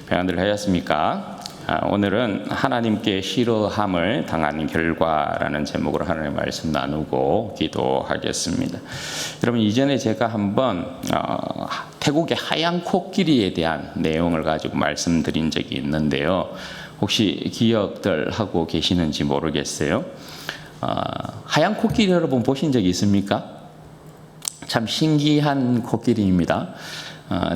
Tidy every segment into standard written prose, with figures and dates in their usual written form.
평안들 하셨습니까? 오늘은 하나님께 싫어함을 당한 결과라는 제목으로 하나님의 말씀 나누고 기도하겠습니다. 여러분, 이전에 제가 한번 태국의 하얀 코끼리에 대한 내용을 가지고 말씀드린 적이 있는데요. 혹시 기억들 하고 계시는지 모르겠어요. 하얀 코끼리 여러분 보신 적 있습니까? 참 신기한 코끼리입니다.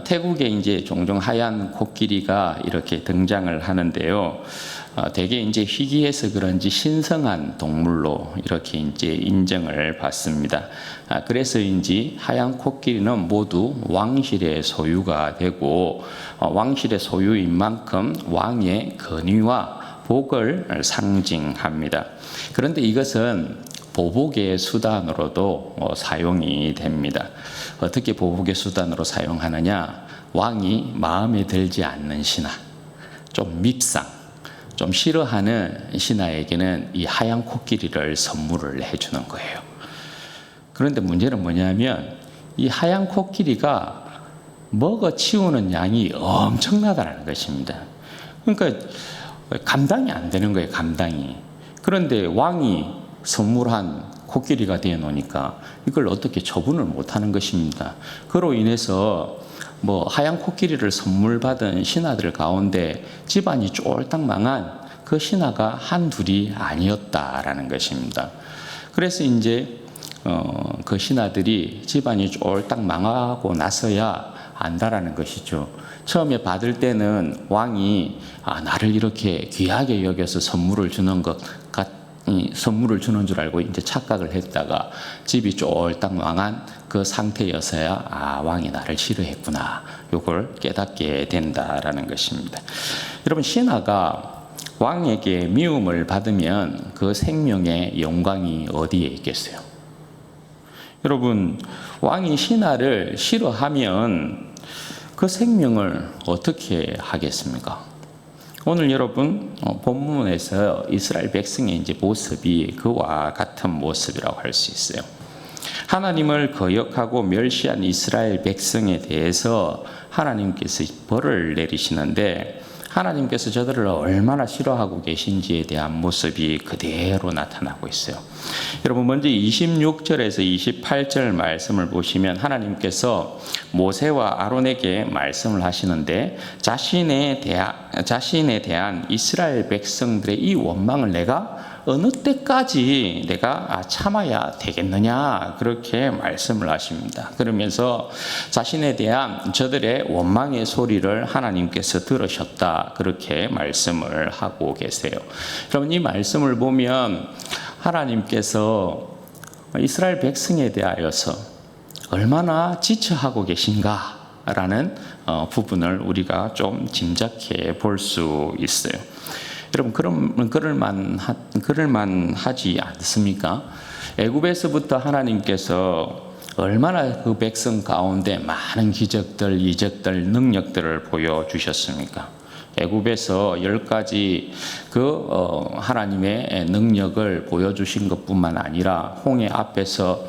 태국에 이제 종종 하얀 코끼리가 이렇게 등장을 하는데요. 되게 이제 희귀해서 그런지 신성한 동물로 이렇게 이제 인정을 받습니다. 그래서인지 하얀 코끼리는 모두 왕실의 소유가 되고, 왕실의 소유인 만큼 왕의 권위와 복을 상징합니다. 그런데 이것은 보복의 수단으로도 사용이 됩니다. 어떻게 보복의 수단으로 사용하느냐? 왕이 마음에 들지 않는 신하, 좀 밉상, 좀 싫어하는 신하에게는 이 하얀 코끼리를 선물을 해주는 거예요. 그런데 문제는 뭐냐면 이 하얀 코끼리가 먹어치우는 양이 엄청나다는 것입니다. 그러니까 감당이 안 되는 거예요, 감당이. 그런데 왕이 선물한 코끼리가 되어 놓으니까 이걸 어떻게 처분을 못하는 것입니다. 그로 인해서 하얀 코끼리를 선물 받은 신하들 가운데 집안이 쫄딱 망한 그 신하가 한둘이 아니었다라는 것입니다. 그래서 이제 그 신하들이 집안이 쫄딱 망하고 나서야 안다라는 것이죠. 처음에 받을 때는 왕이 나를 이렇게 귀하게 여겨서 선물을 주는 줄 알고 이제 착각을 했다가 집이 쫄딱 망한 그 상태여서야 왕이 나를 싫어했구나, 요걸 깨닫게 된다라는 것입니다. 여러분, 신하가 왕에게 미움을 받으면 그 생명의 영광이 어디에 있겠어요? 여러분, 왕이 신하를 싫어하면 그 생명을 어떻게 하겠습니까? 오늘 여러분 본문에서 이스라엘 백성의 이제 모습이 그와 같은 모습이라고 할 수 있어요. 하나님을 거역하고 멸시한 이스라엘 백성에 대해서 하나님께서 벌을 내리시는데, 하나님께서 저들을 얼마나 싫어하고 계신지에 대한 모습이 그대로 나타나고 있어요. 여러분, 먼저 26절에서 28절 말씀을 보시면 하나님께서 모세와 아론에게 말씀을 하시는데, 자신에 대한 이스라엘 백성들의 이 원망을 내가 어느 때까지 내가 참아야 되겠느냐, 그렇게 말씀을 하십니다. 그러면서 자신에 대한 저들의 원망의 소리를 하나님께서 들으셨다, 그렇게 말씀을 하고 계세요. 여러분, 이 말씀을 보면 하나님께서 이스라엘 백성에 대하여서 얼마나 지체하고 계신가라는 부분을 우리가 좀 짐작해 볼 수 있어요. 여러분, 그럴만 하지 않습니까? 애굽에서부터 하나님께서 얼마나 그 백성 가운데 많은 기적들, 이적들, 능력들을 보여주셨습니까? 애굽에서 10가지 하나님의 능력을 보여주신 것뿐만 아니라 홍해 앞에서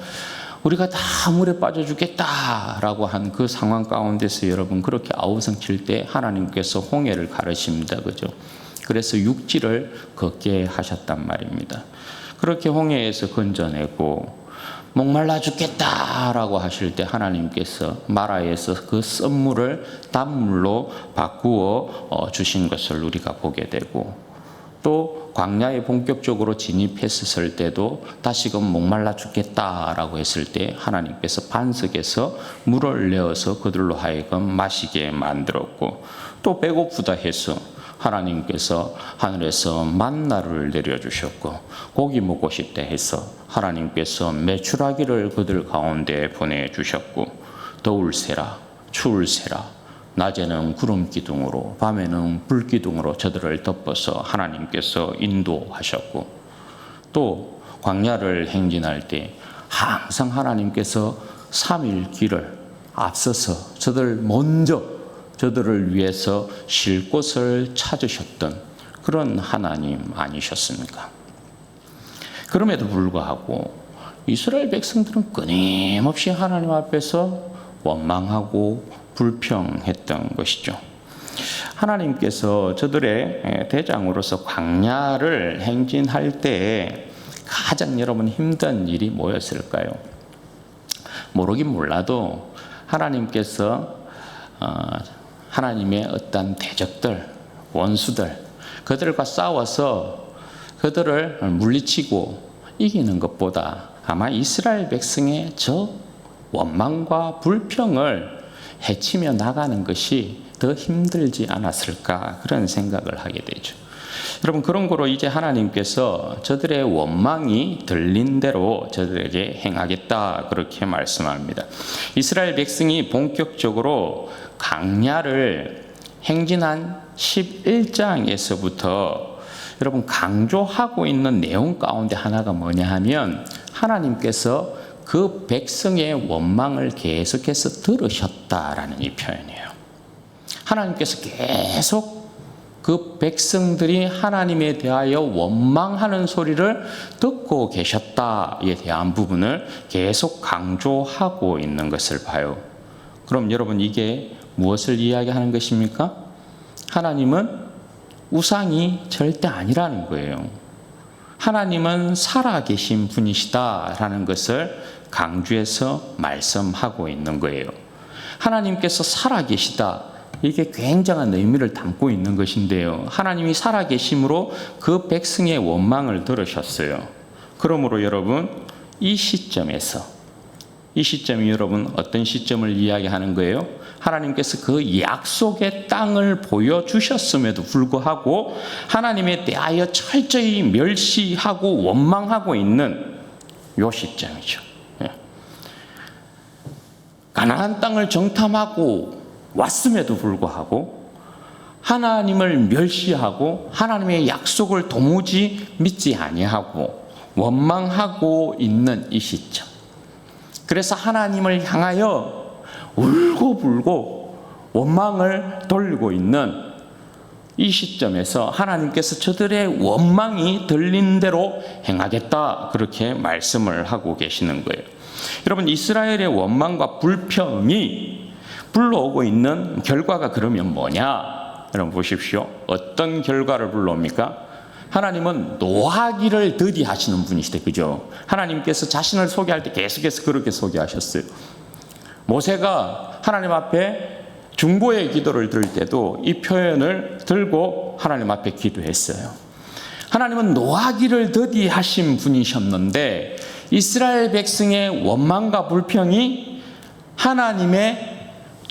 우리가 다 물에 빠져 죽겠다라고 한 그 상황 가운데서 여러분, 그렇게 아우성 칠 때 하나님께서 홍해를 가르십니다. 그죠? 그래서 육지를 걷게 하셨단 말입니다. 그렇게 홍해에서 건져내고 목말라 죽겠다라고 하실 때 하나님께서 마라에서 그 쓴물을 단물로 바꾸어 주신 것을 우리가 보게 되고, 또 광야에 본격적으로 진입했을 때도 다시금 목말라 죽겠다라고 했을 때 하나님께서 반석에서 물을 내어서 그들로 하여금 마시게 만들었고, 또 배고프다 해서 하나님께서 하늘에서 만나를 내려주셨고, 고기 먹고 싶다 해서 하나님께서 메추라기를 그들 가운데 보내주셨고, 더울세라 추울세라 낮에는 구름 기둥으로 밤에는 불 기둥으로 저들을 덮어서 하나님께서 인도하셨고, 또 광야를 행진할 때 항상 하나님께서 3일 길을 앞서서 저들을 위해서 쉴 곳을 찾으셨던 그런 하나님 아니셨습니까? 그럼에도 불구하고 이스라엘 백성들은 끊임없이 하나님 앞에서 원망하고 불평했던 것이죠. 하나님께서 저들의 대장으로서 광야를 행진할 때 가장 여러분 힘든 일이 뭐였을까요? 모르긴 몰라도 하나님께서 하나님의 어떤 대적들, 원수들, 그들과 싸워서 그들을 물리치고 이기는 것보다 아마 이스라엘 백성의 저 원망과 불평을 헤치며 나가는 것이 더 힘들지 않았을까 그런 생각을 하게 되죠. 여러분, 그런 거로 이제 하나님께서 저들의 원망이 들린 대로 저들에게 행하겠다 그렇게 말씀합니다. 이스라엘 백성이 본격적으로 광야를 행진한 11장에서부터 여러분 강조하고 있는 내용 가운데 하나가 뭐냐 하면 하나님께서 그 백성의 원망을 계속해서 들으셨다라는 이 표현이에요. 하나님께서 계속 그 백성들이 하나님에 대하여 원망하는 소리를 듣고 계셨다에 대한 부분을 계속 강조하고 있는 것을 봐요. 그럼 여러분, 이게 무엇을 이야기하는 것입니까? 하나님은 우상이 절대 아니라는 거예요. 하나님은 살아계신 분이시다라는 것을 강조해서 말씀하고 있는 거예요. 하나님께서 살아계시다, 이게 굉장한 의미를 담고 있는 것인데요. 하나님이 살아계심으로 그 백성의 원망을 들으셨어요. 그러므로 여러분, 이 시점이 여러분 어떤 시점을 이야기하는 거예요? 하나님께서 그 약속의 땅을 보여주셨음에도 불구하고 하나님에 대하여 철저히 멸시하고 원망하고 있는 요 시점이죠. 가나안 땅을 정탐하고 왔음에도 불구하고 하나님을 멸시하고 하나님의 약속을 도무지 믿지 아니하고 원망하고 있는 이 시점. 그래서 하나님을 향하여 울고불고 원망을 돌리고 있는 이 시점에서 하나님께서 저들의 원망이 들린 대로 행하겠다 그렇게 말씀을 하고 계시는 거예요. 여러분, 이스라엘의 원망과 불평이 불러오고 있는 결과가 그러면 뭐냐? 여러분 보십시오. 어떤 결과를 불러옵니까? 하나님은 노하기를 더디하시는 분이시대, 그죠? 하나님께서 자신을 소개할 때 계속해서 그렇게 소개하셨어요. 모세가 하나님 앞에 중보의 기도를 드릴 때도 이 표현을 들고 하나님 앞에 기도했어요. 하나님은 노하기를 더디하신 분이셨는데 이스라엘 백성의 원망과 불평이 하나님의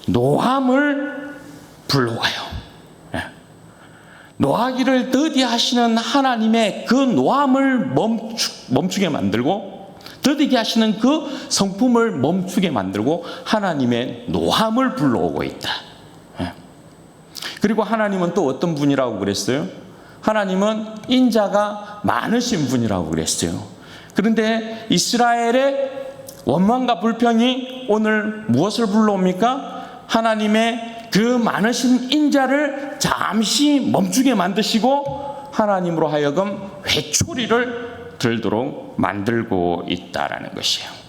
노함을 불러와요. 노하기를 더디하시는 하나님의 그 노함을 멈추게 만들고, 더디게 하시는 그 성품을 멈추게 만들고 하나님의 노함을 불러오고 있다. 그리고 하나님은 또 어떤 분이라고 그랬어요? 하나님은 인자가 많으신 분이라고 그랬어요. 그런데 이스라엘의 원망과 불평이 오늘 무엇을 불러옵니까? 하나님의 그 많으신 인자를 잠시 멈추게 만드시고 하나님으로 하여금 회초리를 들도록 만들고 있다라는 것이에요.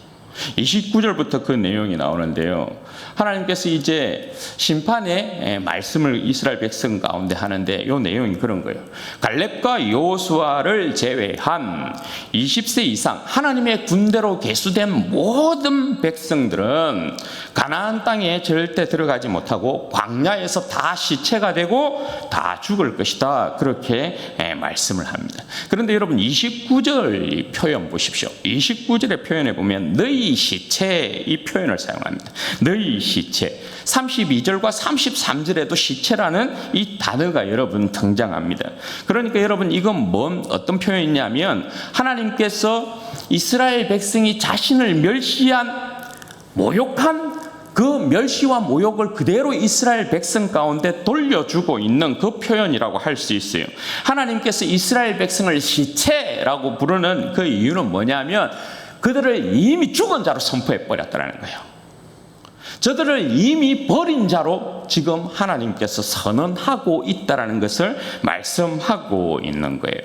29절부터 그 내용이 나오는데요. 하나님께서 이제 심판의 말씀을 이스라엘 백성 가운데 하는데 이 내용이 그런 거예요. 갈렙과 여호수아를 제외한 20세 이상 하나님의 군대로 계수된 모든 백성들은 가나안 땅에 절대 들어가지 못하고 광야에서 다 시체가 되고 다 죽을 것이다. 그렇게 말씀을 합니다. 그런데 여러분 29절 표현 보십시오. 29절의 표현에 보면 너희 시체 이 표현을 사용합니다. 너희 시체. 32절과 33절에도 시체라는 이 단어가 여러분 등장합니다. 그러니까 여러분 이건 어떤 표현이냐면 하나님께서 이스라엘 백성이 자신을 멸시한 모욕한 그 멸시와 모욕을 그대로 이스라엘 백성 가운데 돌려주고 있는 그 표현이라고 할 수 있어요. 하나님께서 이스라엘 백성을 시체라고 부르는 그 이유는 뭐냐면 그들을 이미 죽은 자로 선포해 버렸다는 거예요. 저들을 이미 버린 자로 지금 하나님께서 선언하고 있다는 것을 말씀하고 있는 거예요.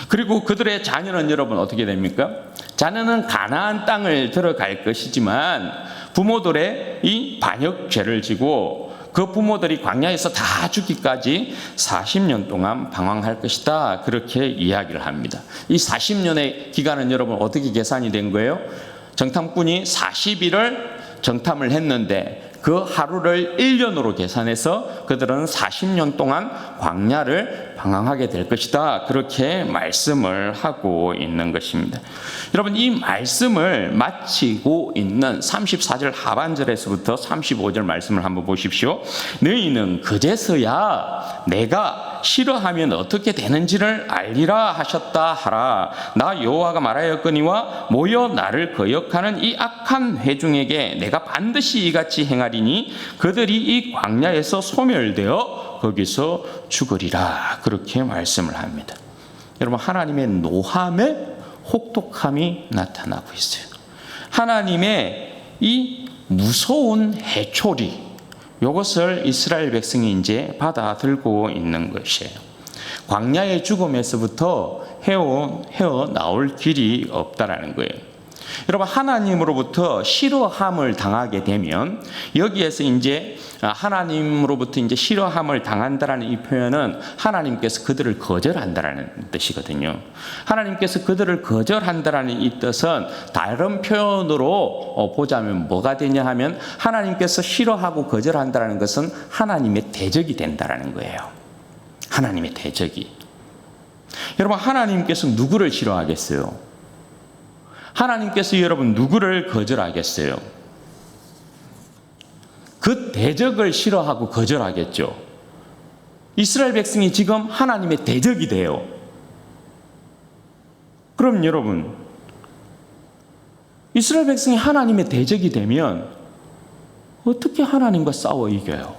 그리고 그들의 자녀는 여러분 어떻게 됩니까? 자녀는 가나안 땅을 들어갈 것이지만 부모들의 이 반역죄를 지고 그 부모들이 광야에서 다 죽기까지 40년 동안 방황할 것이다. 그렇게 이야기를 합니다. 이 40년의 기간은 여러분 어떻게 계산이 된 거예요? 정탐꾼이 40일을 정탐을 했는데 그 하루를 1년으로 계산해서 그들은 40년 동안 광야를 방황하게 될 것이다. 그렇게 말씀을 하고 있는 것입니다. 여러분, 이 말씀을 마치고 있는 34절 하반절에서부터 35절 말씀을 한번 보십시오. 너희는 그제서야 내가 싫어하면 어떻게 되는지를 알리라 하셨다 하라. 나 여호와가 말하였거니와 모여 나를 거역하는 이 악한 회중에게 내가 반드시 이같이 행하리니 그들이 이 광야에서 소멸되어 거기서 죽으리라. 그렇게 말씀을 합니다. 여러분, 하나님의 노함에 혹독함이 나타나고 있어요. 하나님의 이 무서운 해초리, 이것을 이스라엘 백성이 이제 받아들고 있는 것이에요. 광야의 죽음에서부터 헤어나올 길이 없다라는 거예요. 여러분, 하나님으로부터 싫어함을 당하게 되면, 여기에서 이제 하나님으로부터 이제 싫어함을 당한다라는 이 표현은 하나님께서 그들을 거절한다라는 뜻이거든요. 하나님께서 그들을 거절한다라는 이 뜻은 다른 표현으로 보자면 뭐가 되냐 하면, 하나님께서 싫어하고 거절한다라는 것은 하나님의 대적이 된다라는 거예요. 하나님의 대적이. 여러분, 하나님께서 누구를 싫어하겠어요? 하나님께서 여러분 누구를 거절하겠어요? 그 대적을 싫어하고 거절하겠죠. 이스라엘 백성이 지금 하나님의 대적이 돼요. 그럼 여러분, 이스라엘 백성이 하나님의 대적이 되면 어떻게 하나님과 싸워 이겨요?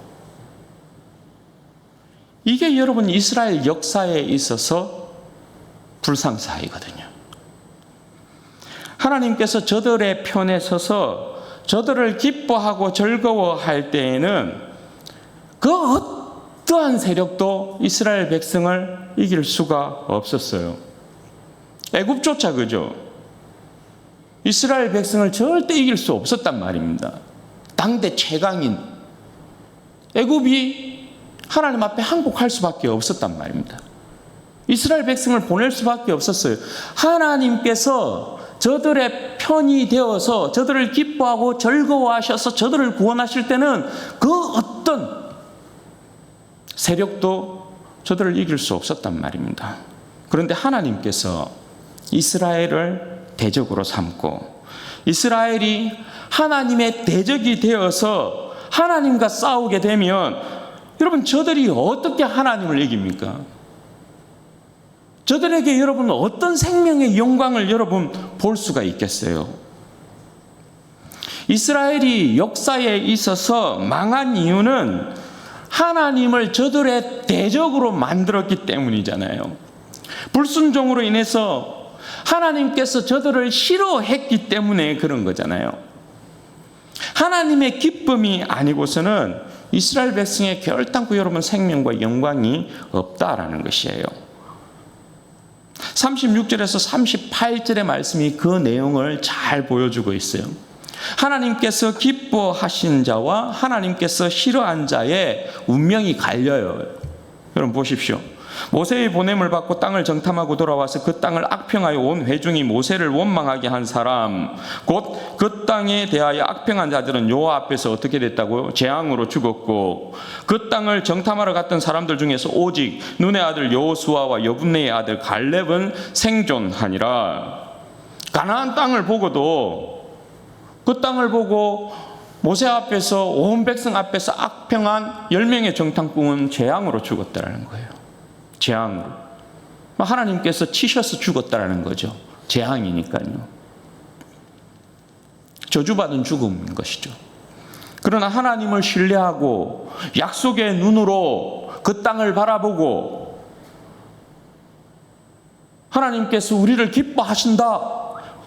이게 여러분 이스라엘 역사에 있어서 불상사이거든요. 하나님께서 저들의 편에 서서 저들을 기뻐하고 즐거워할 때에는 그 어떠한 세력도 이스라엘 백성을 이길 수가 없었어요. 애굽조차 그죠? 이스라엘 백성을 절대 이길 수 없었단 말입니다. 당대 최강인 애굽이 하나님 앞에 항복할 수밖에 없었단 말입니다. 이스라엘 백성을 보낼 수밖에 없었어요. 하나님께서 저들의 편이 되어서 저들을 기뻐하고 즐거워하셔서 저들을 구원하실 때는 그 어떤 세력도 저들을 이길 수 없었단 말입니다. 그런데 하나님께서 이스라엘을 대적으로 삼고 이스라엘이 하나님의 대적이 되어서 하나님과 싸우게 되면 여러분, 저들이 어떻게 하나님을 이깁니까? 저들에게 여러분 어떤 생명의 영광을 여러분 볼 수가 있겠어요? 이스라엘이 역사에 있어서 망한 이유는 하나님을 저들의 대적으로 만들었기 때문이잖아요. 불순종으로 인해서 하나님께서 저들을 싫어했기 때문에 그런 거잖아요. 하나님의 기쁨이 아니고서는 이스라엘 백성의 결단코 여러분 생명과 영광이 없다라는 것이에요. 36절에서 38절의 말씀이 그 내용을 잘 보여주고 있어요. 하나님께서 기뻐하신 자와 하나님께서 싫어한 자의 운명이 갈려요. 여러분 보십시오. 모세의 보냄을 받고 땅을 정탐하고 돌아와서 그 땅을 악평하여 온 회중이 모세를 원망하게 한 사람, 곧 그 땅에 대하여 악평한 자들은 여호와 앞에서 어떻게 됐다고요? 재앙으로 죽었고, 그 땅을 정탐하러 갔던 사람들 중에서 오직 눈의 아들 여호수아와 여분네의 아들 갈렙은 생존하니라. 가나안 땅을 보고도, 그 땅을 보고 모세 앞에서 온 백성 앞에서 악평한 10명의 정탐꾼은 재앙으로 죽었다는 거예요. 재앙으로. 하나님께서 치셔서 죽었다는 거죠. 재앙이니까요. 저주받은 죽음인 것이죠. 그러나 하나님을 신뢰하고 약속의 눈으로 그 땅을 바라보고 하나님께서 우리를 기뻐하신다,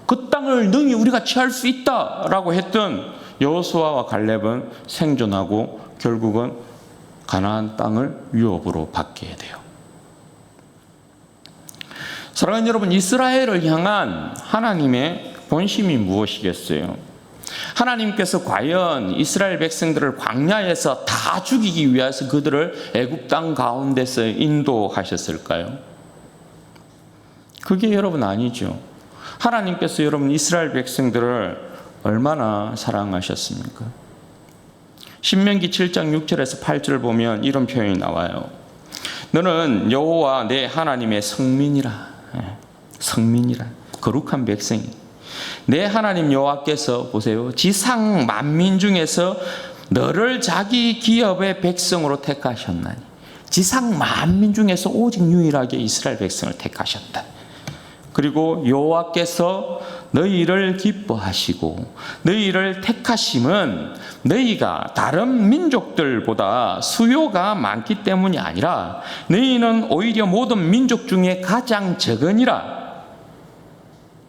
그 땅을 능히 우리가 취할 수 있다라고 했던 여호수아와 갈렙은 생존하고 결국은 가나안 땅을 유업으로 받게 돼요. 사랑하는 여러분, 이스라엘을 향한 하나님의 본심이 무엇이겠어요? 하나님께서 과연 이스라엘 백성들을 광야에서 다 죽이기 위해서 그들을 애굽 땅 가운데서 인도하셨을까요? 그게 여러분 아니죠. 하나님께서 여러분 이스라엘 백성들을 얼마나 사랑하셨습니까? 신명기 7장 6절에서 8절 보면 이런 표현이 나와요. 너는 여호와 내 하나님의 성민이라. 성민이라. 거룩한 백성이. 내 하나님 여호와께서 보세요. 지상 만민 중에서 너를 자기 기업의 백성으로 택하셨나니. 지상 만민 중에서 오직 유일하게 이스라엘 백성을 택하셨다. 그리고 여호와께서 너희를 기뻐하시고 너희를 택하심은 너희가 다른 민족들보다 수요가 많기 때문이 아니라 너희는 오히려 모든 민족 중에 가장 적으니라.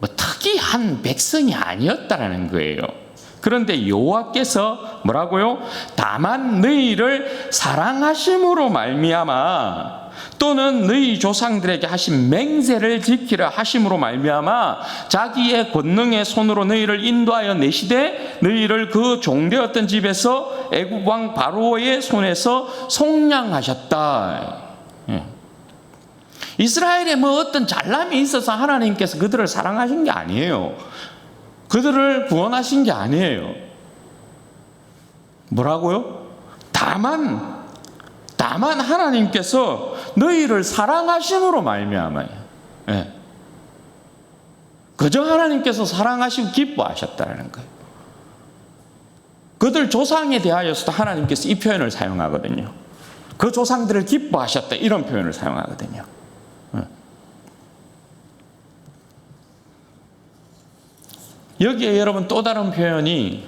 뭐 특이한 백성이 아니었다라는 거예요. 그런데 여호와께서 뭐라고요? 다만 너희를 사랑하심으로 말미암아 또는 너희 조상들에게 하신 맹세를 지키려 하심으로 말미암아 자기의 권능의 손으로 너희를 인도하여 내시되 너희를 그 종되었던 집에서 애굽 왕 바로의 손에서 속량하셨다. 이스라엘에 뭐 어떤 잘남이 있어서 하나님께서 그들을 사랑하신 게 아니에요. 그들을 구원하신 게 아니에요. 뭐라고요? 다만 하나님께서 너희를 사랑하심으로 말미암아요. 예. 그저 하나님께서 사랑하시고 기뻐하셨다는 거예요. 그들 조상에 대하여서도 하나님께서 이 표현을 사용하거든요. 그 조상들을 기뻐하셨다 이런 표현을 사용하거든요. 여기에 여러분 또 다른 표현이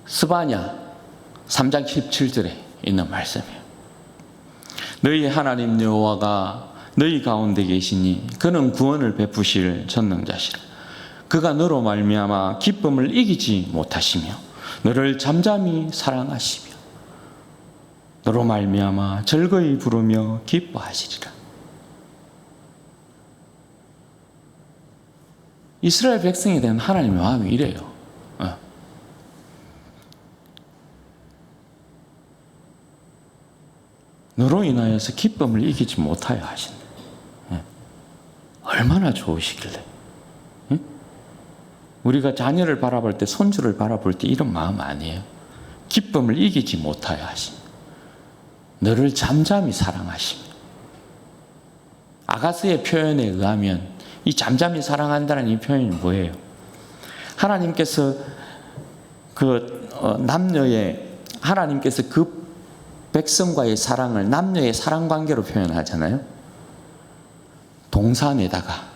스바냐 3장 17절에 있는 말씀이에요. 너희 하나님 여호와가 너희 가운데 계시니 그는 구원을 베푸실 전능자시라. 그가 너로 말미암아 기쁨을 이기지 못하시며 너를 잠잠히 사랑하시며 너로 말미암아 즐거이 부르며 기뻐하시리라. 이스라엘 백성에 대한 하나님의 마음이 이래요. 너로 인하여서 기쁨을 이기지 못하여 하신다. 얼마나 좋으시길래. 우리가 자녀를 바라볼 때, 손주를 바라볼 때 이런 마음 아니에요. 기쁨을 이기지 못하여 하신다. 너를 잠잠히 사랑하시며. 아가스의 표현에 의하면 이 잠잠히 사랑한다는 이 표현이 뭐예요? 하나님께서 하나님께서 그 백성과의 사랑을 남녀의 사랑 관계로 표현하잖아요. 동산에다가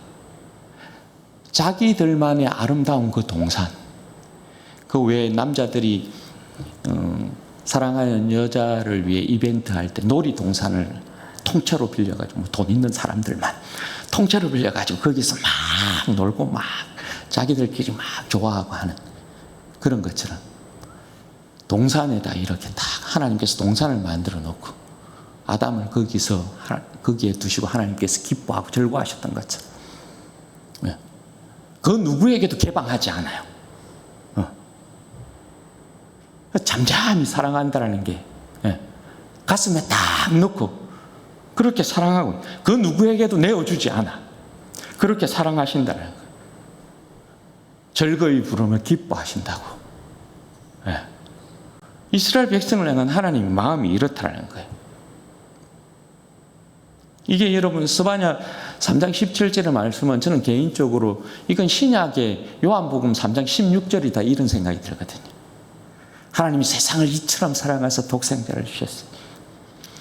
자기들만의 아름다운 그 동산, 그 외에 남자들이 사랑하는 여자를 위해 이벤트 할 때 놀이동산을 통째로 빌려가지고 돈 있는 사람들만 통째로 빌려가지고 거기서 막 놀고 막 자기들끼리 막 좋아하고 하는 그런 것처럼 동산에다 이렇게 딱 하나님께서 동산을 만들어 놓고 아담을 거기에 두시고 하나님께서 기뻐하고 즐거워하셨던 것처럼 그 누구에게도 개방하지 않아요. 잠잠히 사랑한다는 게 가슴에 딱 넣고 그렇게 사랑하고 그 누구에게도 내어주지 않아. 그렇게 사랑하신다는 거예요. 즐거이 부르며 기뻐하신다고. 이스라엘 백성을 향한 하나님의 마음이 이렇다는 거예요. 이게 여러분 스바냐 3장 17절의 말씀은 저는 개인적으로 이건 신약의 요한복음 3장 16절이다 이런 생각이 들거든요. 하나님이 세상을 이처럼 사랑하셔서 독생자를 주셨어요.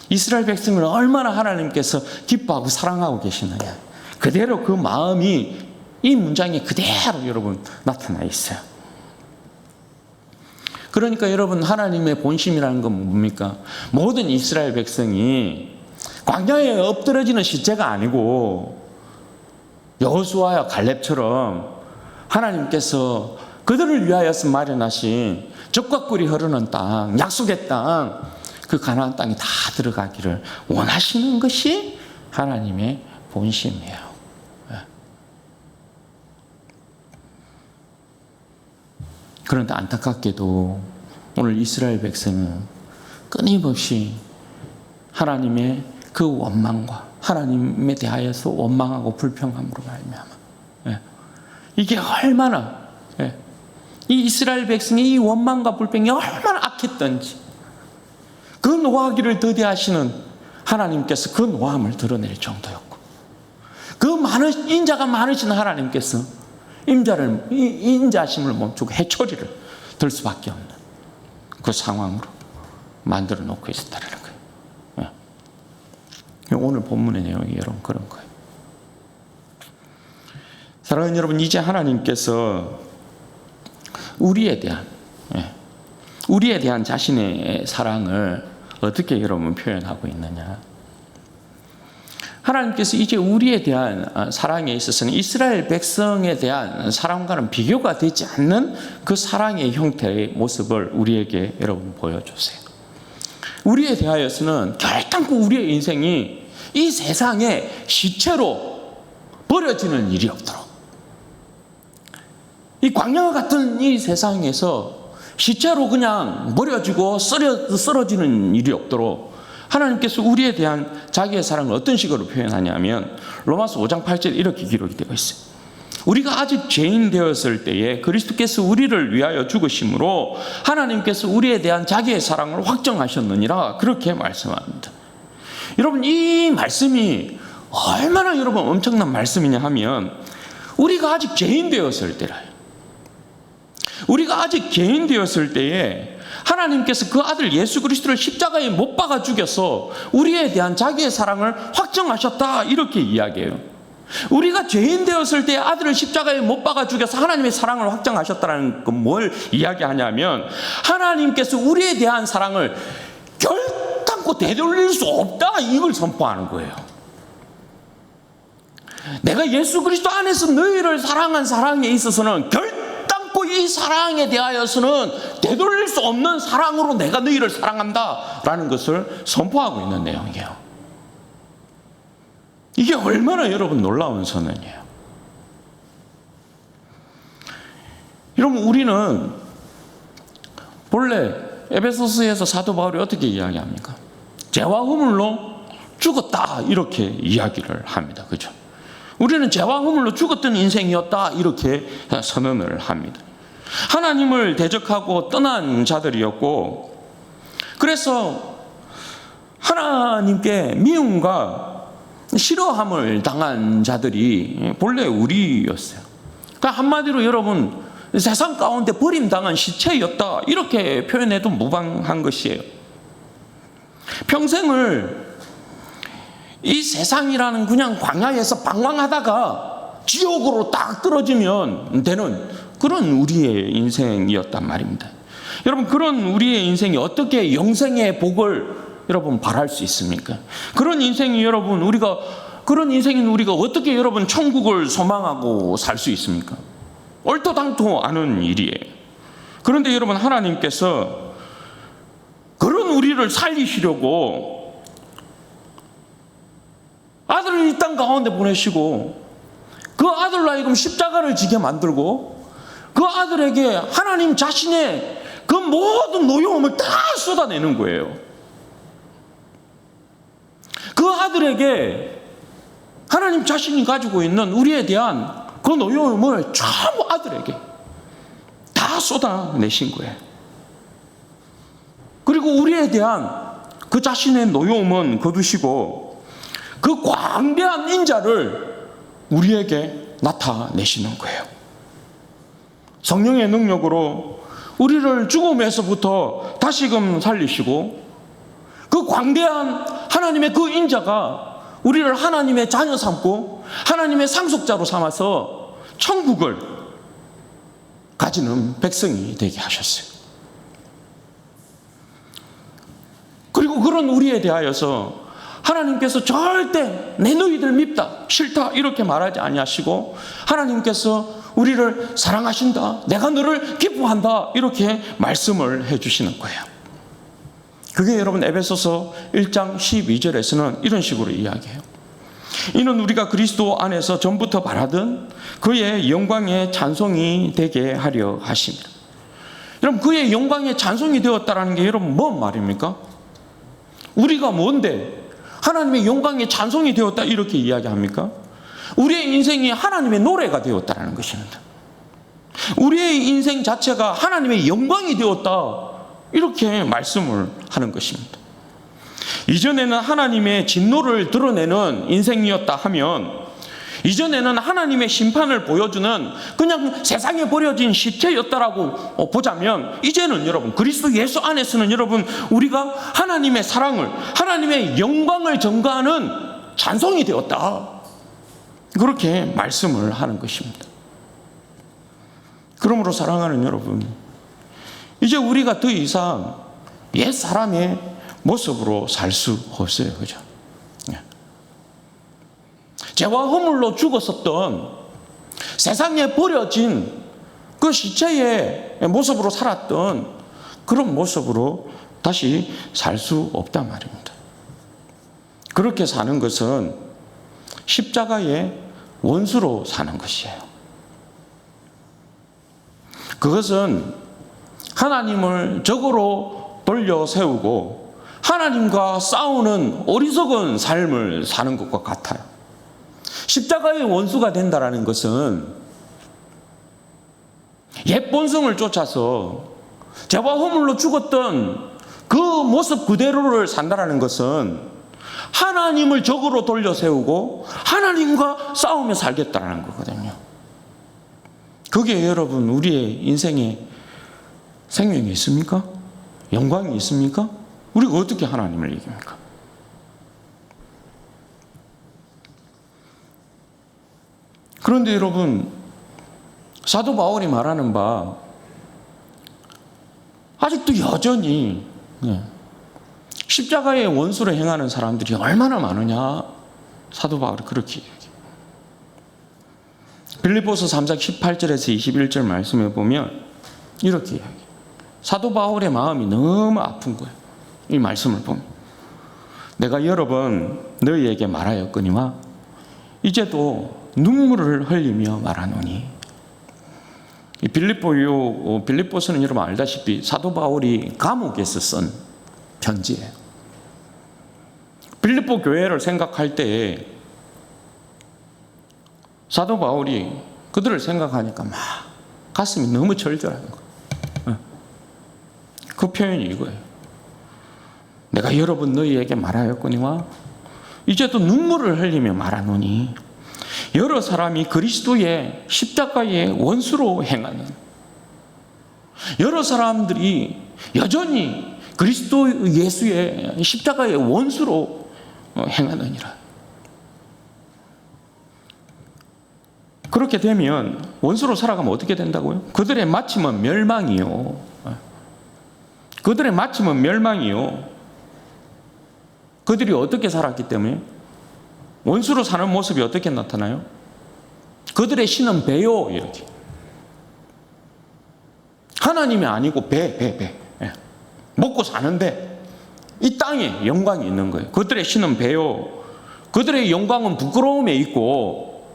이스라엘 백성을 얼마나 하나님께서 기뻐하고 사랑하고 계시느냐. 그대로 그 마음이 이 문장에 그대로 여러분 나타나 있어요. 그러니까 여러분 하나님의 본심이라는 건 뭡니까? 모든 이스라엘 백성이 광야에 엎드러지는 시체가 아니고 여호수아와 갈렙처럼 하나님께서 그들을 위하여서 마련하신 젖과 꿀이 흐르는 땅, 약속의 땅, 그 가나안 땅에 다 들어가기를 원하시는 것이 하나님의 본심이에요. 그런데 안타깝게도 오늘 이스라엘 백성은 끊임없이 하나님의 그 원망과 하나님에 대하여서 원망하고 불평함으로 말미암아, 이게 얼마나, 이 이스라엘 백성의 이 원망과 불평이 얼마나 악했던지, 그 노하기를 더디하시는 하나님께서 그 노함을 드러낼 정도였고, 그 많은 인자가 많으신 하나님께서 인자하심을 멈추고 해초리를 들 수밖에 없는 그 상황으로 만들어 놓고 있었다는 거예요. 오늘 본문의 내용이 여러분 그런 거예요. 사랑하는 여러분, 이제 하나님께서 우리에 대한 자신의 사랑을 어떻게 여러분 표현하고 있느냐? 하나님께서 이제 우리에 대한 사랑에 있어서는 이스라엘 백성에 대한 사랑과는 비교가 되지 않는 그 사랑의 형태의 모습을 우리에게 여러분 보여주세요. 우리에 대하여서는 결단코 우리의 인생이 이 세상에 시체로 버려지는 일이 없도록, 이 광야와 같은 이 세상에서 시체로 그냥 버려지고 쓰러지는 일이 없도록 하나님께서 우리에 대한 자기의 사랑을 어떤 식으로 표현하냐면 로마서 5장 8절 이렇게 기록이 되어 있어요. 우리가 아직 죄인 되었을 때에 그리스도께서 우리를 위하여 죽으심으로 하나님께서 우리에 대한 자기의 사랑을 확정하셨느니라, 그렇게 말씀합니다. 여러분, 이 말씀이 얼마나 여러분 엄청난 말씀이냐 하면, 우리가 아직 죄인 되었을 때라요. 우리가 아직 죄인 되었을 때에 하나님께서 그 아들 예수 그리스도를 십자가에 못 박아 죽여서 우리에 대한 자기의 사랑을 확정하셨다, 이렇게 이야기해요. 우리가 죄인 되었을 때 아들을 십자가에 못 박아 죽여서 하나님의 사랑을 확정하셨다는 건 뭘 이야기하냐면, 하나님께서 우리에 대한 사랑을 결단코 되돌릴 수 없다, 이걸 선포하는 거예요. 내가 예수 그리스도 안에서 너희를 사랑한 사랑에 있어서는 결단코 이 사랑에 대하여서는 되돌릴 수 없는 사랑으로 내가 너희를 사랑한다라는 것을 선포하고 있는 내용이에요. 이게 얼마나 여러분 놀라운 선언이에요. 여러분, 우리는 본래 에베소서에서 사도 바울이 어떻게 이야기합니까? 죄와 허물로 죽었다, 이렇게 이야기를 합니다. 그죠? 우리는 죄와 허물로 죽었던 인생이었다, 이렇게 선언을 합니다. 하나님을 대적하고 떠난 자들이었고, 그래서 하나님께 미움과 싫어함을 당한 자들이 본래 우리였어요. 그러니까 한마디로 여러분, 세상 가운데 버림당한 시체였다, 이렇게 표현해도 무방한 것이에요. 평생을 이 세상이라는 그냥 광야에서 방황하다가 지옥으로 딱 떨어지면 되는 그런 우리의 인생이었단 말입니다. 여러분, 그런 우리의 인생이 어떻게 영생의 복을 여러분 바랄 수 있습니까? 그런 인생이 그런 인생인 우리가 어떻게 여러분 천국을 소망하고 살 수 있습니까? 얼토당토 않은 일이에요. 그런데 여러분, 하나님께서 그런 우리를 살리시려고 아들을 이 땅 가운데 보내시고, 그 아들로 하여금 십자가를 지게 만들고, 그 아들에게 하나님 자신의 그 모든 노여움을 다 쏟아내는 거예요. 그 아들에게 하나님 자신이 가지고 있는 우리에 대한 그 노여움을 전부 아들에게 다 쏟아내신 거예요. 그리고 우리에 대한 그 자신의 노여움은 거두시고 그 광대한 인자를 우리에게 나타내시는 거예요. 성령의 능력으로 우리를 죽음에서부터 다시금 살리시고, 그 광대한 하나님의 그 인자가 우리를 하나님의 자녀 삼고 하나님의 상속자로 삼아서 천국을 가지는 백성이 되게 하셨어요. 그리고 그런 우리에 대하여서 하나님께서 절대 내 너희들 밉다, 싫다, 이렇게 말하지 아니하시고, 하나님께서 우리를 사랑하신다, 내가 너를 기뻐한다, 이렇게 말씀을 해주시는 거예요. 그게 여러분 에베소서 1장 12절에서는 이런 식으로 이야기해요. 이는 우리가 그리스도 안에서 전부터 바라던 그의 영광의 찬송이 되게 하려 하십니다. 여러분, 그의 영광에 찬송이 되었다라는 게 여러분 뭔 말입니까? 우리가 뭔데 하나님의 영광에 찬송이 되었다 이렇게 이야기합니까? 우리의 인생이 하나님의 노래가 되었다는 것입니다. 우리의 인생 자체가 하나님의 영광이 되었다 이렇게 말씀을 하는 것입니다. 이전에는 하나님의 진노를 드러내는 인생이었다 하면, 이전에는 하나님의 심판을 보여주는 그냥 세상에 버려진 시체였다라고 보자면, 이제는 여러분 그리스도 예수 안에서는 여러분 우리가 하나님의 사랑을, 하나님의 영광을 전가하는 찬송이 되었다, 그렇게 말씀을 하는 것입니다. 그러므로 사랑하는 여러분, 이제 우리가 더 이상 옛 사람의 모습으로 살 수 없어요. 그죠? 죄와 허물로 죽었었던, 세상에 버려진 그 시체의 모습으로 살았던 그런 모습으로 다시 살 수 없단 말입니다. 그렇게 사는 것은 십자가의 원수로 사는 것이에요. 그것은 하나님을 적으로 돌려 세우고 하나님과 싸우는 어리석은 삶을 사는 것과 같아요. 십자가의 원수가 된다는 것은 옛 본성을 쫓아서 죄와 허물로 죽었던 그 모습 그대로를 산다는 것은 하나님을 적으로 돌려 세우고 하나님과 싸우며 살겠다는 거거든요. 그게 여러분 우리의 인생에 생명이 있습니까? 영광이 있습니까? 우리가 어떻게 하나님을 이깁니까? 그런데 여러분, 사도 바울이 말하는 바 아직도 여전히 십자가의 원수를 행하는 사람들이 얼마나 많으냐, 사도 바울이 그렇게 얘기해요. 빌립보서 3장 18절에서 21절 말씀에 보면 이렇게 이야기해요. 사도 바울의 마음이 너무 아픈 거예요. 이 말씀을 보면, 내가 여러 번 너희에게 말하였거니와 이제도 눈물을 흘리며 말하노니. 이 빌립보서는 여러분 알다시피 사도 바울이 감옥에서 쓴 편지예요. 빌립보 교회를 생각할 때 사도 바울이 그들을 생각하니까 막 가슴이 너무 절절한 거예요. 그 표현이 이거예요. 내가 여러 번 너희에게 말하였거니와 이제도 눈물을 흘리며 말하노니, 여러 사람이 그리스도의 십자가의 원수로 행하는, 여러 사람들이 여전히 그리스도 예수의 십자가의 원수로 행하느니라. 그렇게 되면 원수로 살아가면 어떻게 된다고요? 그들의 마침은 멸망이요. 그들의 마침은 멸망이요. 그들이 어떻게 살았기 때문에? 원수로 사는 모습이 어떻게 나타나요? 그들의 신은 배요, 이렇게. 하나님이 아니고 배. 먹고 사는데 이 땅에 영광이 있는 거예요. 그들의 신은 배요. 그들의 영광은 부끄러움에 있고,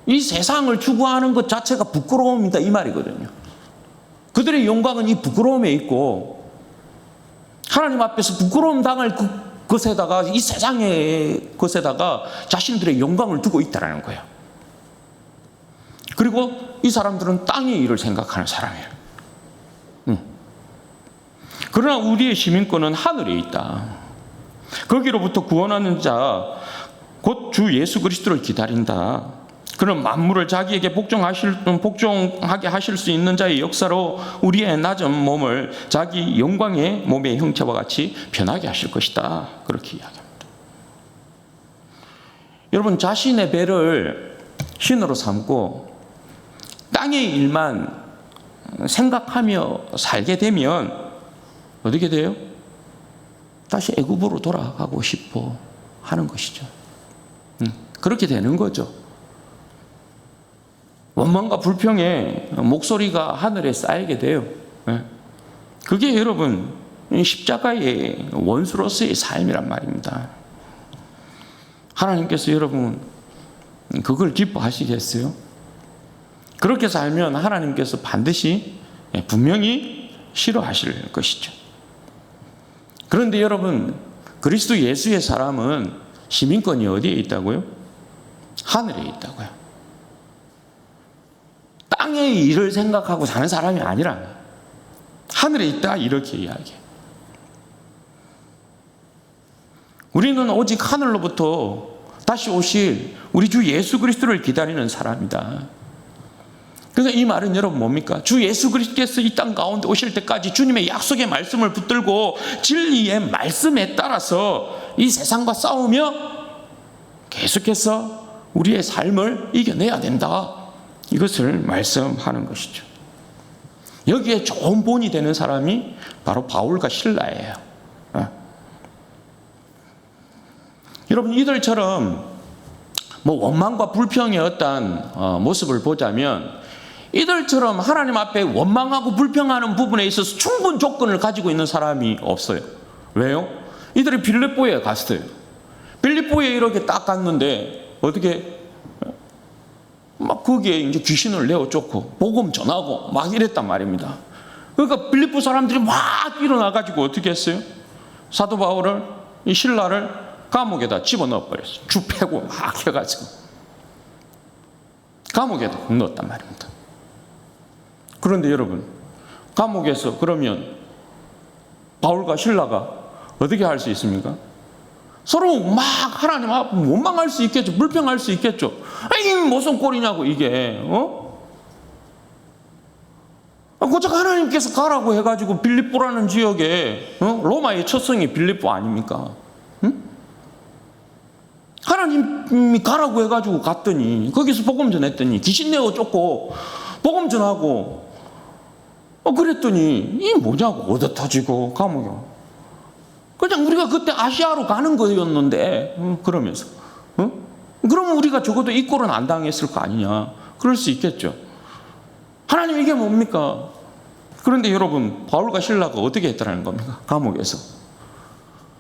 이 세상을 추구하는 것 자체가 부끄러움이다, 이 말이거든요. 그들의 영광은 이 부끄러움에 있고, 하나님 앞에서 부끄러움 당할 것에다가, 이 세상의 것에다가 자신들의 영광을 두고 있다는 거예요. 그리고 이 사람들은 땅의 일을 생각하는 사람이에요. 그러나 우리의 시민권은 하늘에 있다. 거기로부터 구원하는 자, 곧 주 예수 그리스도를 기다린다. 그는 만물을 자기에게 복종하게 하실 수 있는 자의 역사로 우리의 낮은 몸을 자기 영광의 몸의 형체와 같이 변하게 하실 것이다. 그렇게 이야기합니다. 여러분, 자신의 배를 신으로 삼고 땅의 일만 생각하며 살게 되면 어떻게 돼요? 다시 애굽으로 돌아가고 싶어 하는 것이죠. 그렇게 되는 거죠. 원망과 불평의 목소리가 하늘에 쌓이게 돼요. 그게 여러분 십자가의 원수로서의 삶이란 말입니다. 하나님께서 여러분 그걸 기뻐하시겠어요? 그렇게 살면 하나님께서 반드시 분명히 싫어하실 것이죠. 그런데 여러분, 그리스도 예수의 사람은 시민권이 어디에 있다고요? 하늘에 있다고요. 땅의 일을 생각하고 사는 사람이 아니라 하늘에 있다, 이렇게 이야기해요. 우리는 오직 하늘로부터 다시 오실 우리 주 예수 그리스도를 기다리는 사람이다. 그러니까 이 말은 여러분 뭡니까? 주 예수 그리스도께서 이 땅 가운데 오실 때까지 주님의 약속의 말씀을 붙들고 진리의 말씀에 따라서 이 세상과 싸우며 계속해서 우리의 삶을 이겨내야 된다, 이것을 말씀하는 것이죠. 여기에 좋은 본이 되는 사람이 바로 바울과 실라예요. 여러분, 이들처럼 원망과 불평의 어떤 모습을 보자면, 이들처럼 하나님 앞에 원망하고 불평하는 부분에 있어서 충분 조건을 가지고 있는 사람이 없어요. 왜요? 이들이 빌립보에 갔어요. 빌립보에 이렇게 딱 갔는데 어떻게 막 거기에 이제 귀신을 내어 쫓고 복음 전하고 막 이랬단 말입니다. 그러니까 빌립보 사람들이 막 일어나 가지고 어떻게 했어요? 사도 바울을, 이 신라를 감옥에다 집어넣어 버렸어요. 주 패고 막 해가지고 감옥에다 넣었단 말입니다. 그런데 여러분, 감옥에서 그러면 바울과 신라가 어떻게 할 수 있습니까? 서로 막 하나님 앞에 원망할 수 있겠죠. 불평할 수 있겠죠. 이게 무슨 꼴이냐고, 이게. 고작 하나님께서 가라고 해가지고 빌립보라는 지역에, 로마의 첫 성이 빌립보 아닙니까? 하나님이 가라고 해가지고 갔더니, 거기서 복음 전했더니, 귀신 내어 쫓고 복음 전하고 그랬더니 이 뭐냐고, 얻어 터지고 감옥에. 그냥 우리가 그때 아시아로 가는 거였는데, 그러면서 그러면 우리가 적어도 이 꼴은 안 당했을 거 아니냐, 그럴 수 있겠죠. 하나님, 이게 뭡니까? 그런데 여러분, 바울과 실라가 어떻게 했다는 겁니까? 감옥에서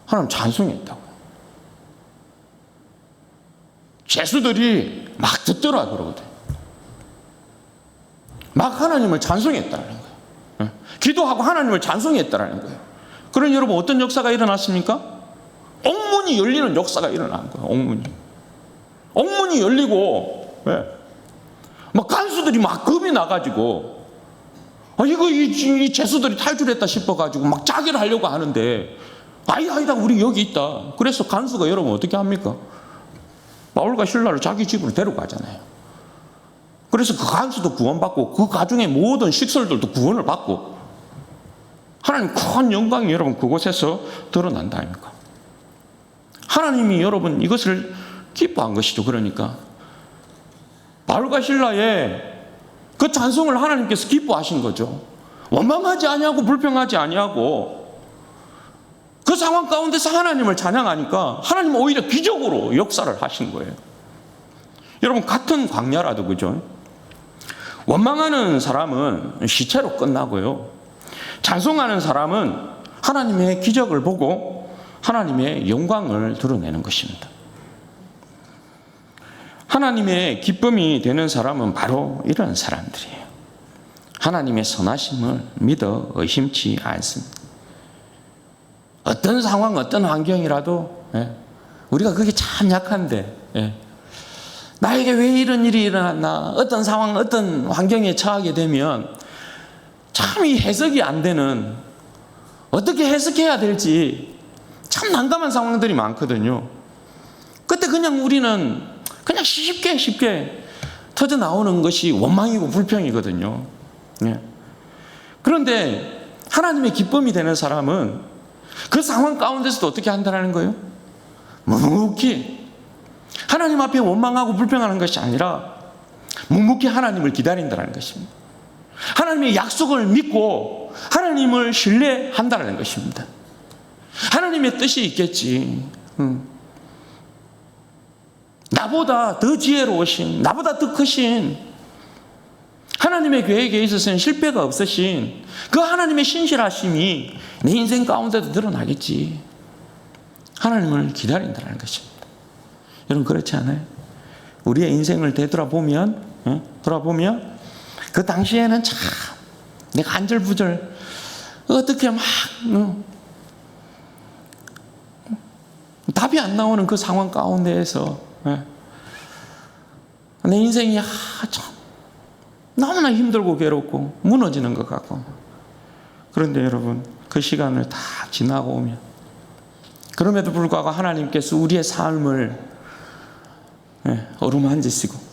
하나님 찬송했다고. 죄수들이 막 듣더라 그러거든. 막 하나님을 찬송했다는 거예요. 기도하고 하나님을 찬송했다는 거예요. 그럼 여러분, 어떤 역사가 일어났습니까? 옥문이 열리는 역사가 일어난 거예요. 옥문이 열리고, 막 간수들이 막 겁이 나가지고, 이 죄수들이 탈출했다 싶어가지고 막 자결을 하려고 하는데, 아니다, 우리 여기 있다. 그래서 간수가 여러분 어떻게 합니까? 바울과 실라를 자기 집으로 데려가잖아요. 그래서 그 간수도 구원받고 그 가중의 모든 식솔들도 구원을 받고, 하나님 큰 영광이 여러분 그곳에서 드러난다 아닙니까? 하나님이 여러분 이것을 기뻐한 것이죠. 그러니까 바울과 실라의 그 찬송을 하나님께서 기뻐하신 거죠. 원망하지 아니하고 불평하지 아니하고 그 상황 가운데서 하나님을 찬양하니까 하나님은 오히려 기적으로 역사를 하신 거예요. 여러분, 같은 광야라도 그죠? 원망하는 사람은 시체로 끝나고요, 찬송하는 사람은 하나님의 기적을 보고 하나님의 영광을 드러내는 것입니다. 하나님의 기쁨이 되는 사람은 바로 이런 사람들이에요. 하나님의 선하심을 믿어 의심치 않습니다. 어떤 상황, 어떤 환경이라도, 우리가 그게 참 약한데, 나에게 왜 이런 일이 일어났나, 어떤 상황, 어떤 환경에 처하게 되면 참 이 해석이 안 되는, 어떻게 해석해야 될지 참 난감한 상황들이 많거든요. 그때 그냥 우리는 그냥 쉽게 터져 나오는 것이 원망이고 불평이거든요. 그런데 하나님의 기쁨이 되는 사람은 그 상황 가운데서도 어떻게 한다는 거예요? 묵묵히 하나님 앞에 원망하고 불평하는 것이 아니라 묵묵히 하나님을 기다린다는 것입니다. 하나님의 약속을 믿고 하나님을 신뢰한다는 것입니다. 하나님의 뜻이 있겠지. 나보다 더 지혜로우신, 나보다 더 크신, 하나님의 계획에 있어서는 실패가 없으신 그 하나님의 신실하심이 내 인생 가운데도 드러나겠지. 하나님을 기다린다는 것입니다. 여러분, 그렇지 않아요? 우리의 인생을 되돌아보면 그 당시에는 참 내가 안절부절 어떻게 막 답이 안 나오는 그 상황 가운데에서 내 인생이 참 너무나 힘들고 괴롭고 무너지는 것 같고, 그런데 여러분 그 시간을 다 지나고 오면 그럼에도 불구하고 하나님께서 우리의 삶을 어루만지시고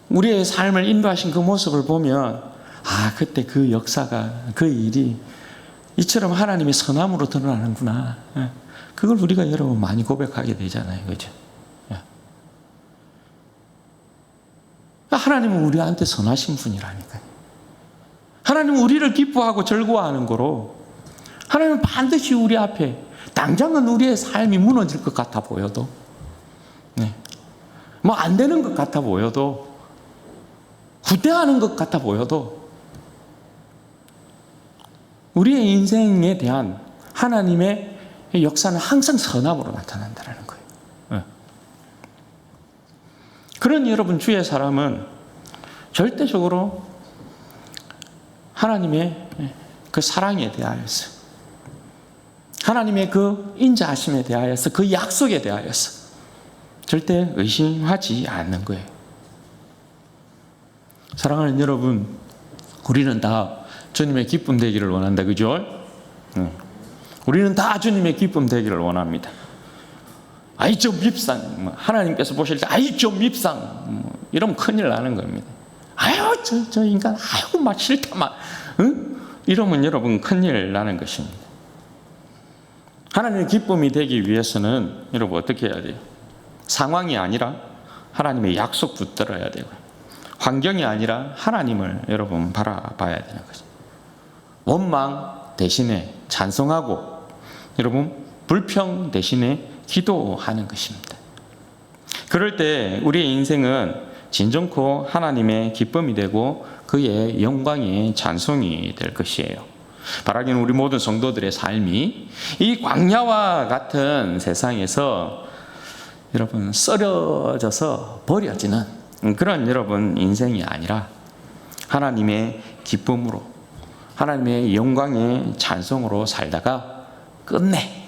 우리의 삶을 인도하신 그 모습을 보면 그때 그 역사가, 그 일이 이처럼 하나님의 선함으로 드러나는구나. 그걸 우리가 여러분 많이 고백하게 되잖아요. 그죠? 하나님은 우리한테 선하신 분이라니까요. 하나님은 우리를 기뻐하고 즐거워하는 거로, 하나님은 반드시 우리 앞에, 당장은 우리의 삶이 무너질 것 같아 보여도, 뭐 안 되는 것 같아 보여도, 후퇴하는 것 같아 보여도, 우리의 인생에 대한 하나님의 역사는 항상 선함으로 나타난다는 거예요. 그런 여러분 주의 사람은 절대적으로 하나님의 그 사랑에 대하여서, 하나님의 그 인자하심에 대하여서, 그 약속에 대하여서 절대 의심하지 않는 거예요. 사랑하는 여러분, 우리는 다 주님의 기쁨 되기를 원한다. 그죠? 우리는 다 주님의 기쁨 되기를 원합니다. 아이 좀 밉상, 하나님께서 보실 때 아이 좀 밉상, 이러면 큰일 나는 겁니다. 아유 저 인간, 아유 막 싫다 막, 이러면 여러분 큰일 나는 것입니다. 하나님의 기쁨이 되기 위해서는 여러분 어떻게 해야 돼요? 상황이 아니라 하나님의 약속 붙들어야 되고, 환경이 아니라 하나님을 여러분 바라봐야 되는 거죠. 원망 대신에 찬송하고, 여러분 불평 대신에 기도하는 것입니다. 그럴 때 우리의 인생은 진정코 하나님의 기쁨이 되고 그의 영광의 찬송이 될 것이에요. 바라기는 우리 모든 성도들의 삶이 이 광야와 같은 세상에서 여러분 썰어져서 버려지는 그런 여러분 인생이 아니라 하나님의 기쁨으로, 하나님의 영광의 찬송으로 살다가 끝내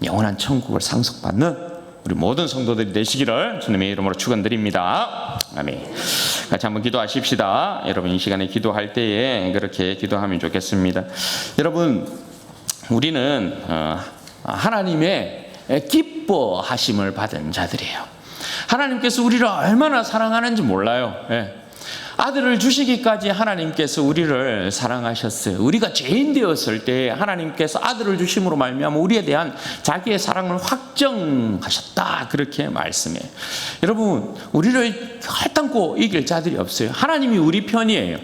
영원한 천국을 상속받는 우리 모든 성도들이 되시기를 주님의 이름으로 축원드립니다. 아멘. 같이 한번 기도하십시다. 여러분 이 시간에 기도할 때에 그렇게 기도하면 좋겠습니다. 여러분 우리는 하나님의 기뻐하심을 받은 자들이에요. 하나님께서 우리를 얼마나 사랑하는지 몰라요. 아들을 주시기까지 하나님께서 우리를 사랑하셨어요. 우리가 죄인 되었을 때 하나님께서 아들을 주심으로 말미암아 우리에 대한 자기의 사랑을 확정하셨다, 그렇게 말씀해요. 여러분 우리를 헐땅고 이길 자들이 없어요. 하나님이 우리 편이에요.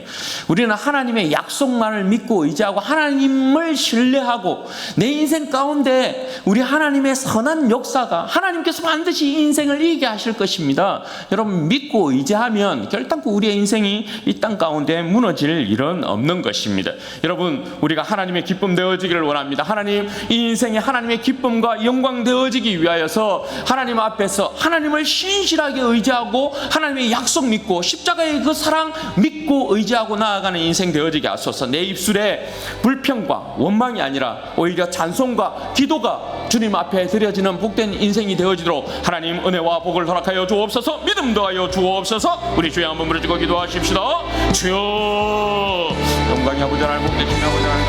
우리는 하나님의 약속만을 믿고 의지하고 하나님을 신뢰하고, 내 인생 가운데 우리 하나님의 선한 역사가, 하나님께서 반드시 인생을 이기게 하실 것입니다. 여러분 믿고 의지하면 결단코 우리의 인생 이 땅 가운데 무너질 일은 없는 것입니다. 여러분 우리가 하나님의 기쁨 되어지기를 원합니다. 하나님, 이 인생에 하나님의 기쁨과 영광 되어지기 위하여서 하나님 앞에서 하나님을 신실하게 의지하고 하나님의 약속 믿고 십자가의 그 사랑 믿고 의지하고 나아가는 인생 되어지게 하소서. 내 입술에 불평과 원망이 아니라 오히려 찬송과 기도가 주님 앞에 드려지는 복된 인생이 되어지도록 하나님 은혜와 복을 허락하여 주옵소서. 믿음 더하여 주옵소서. 우리 주여 한번 부르짖고 기도하십시다. 주여, 영광이 아버지 하나님, 복되시며 아버지 하나님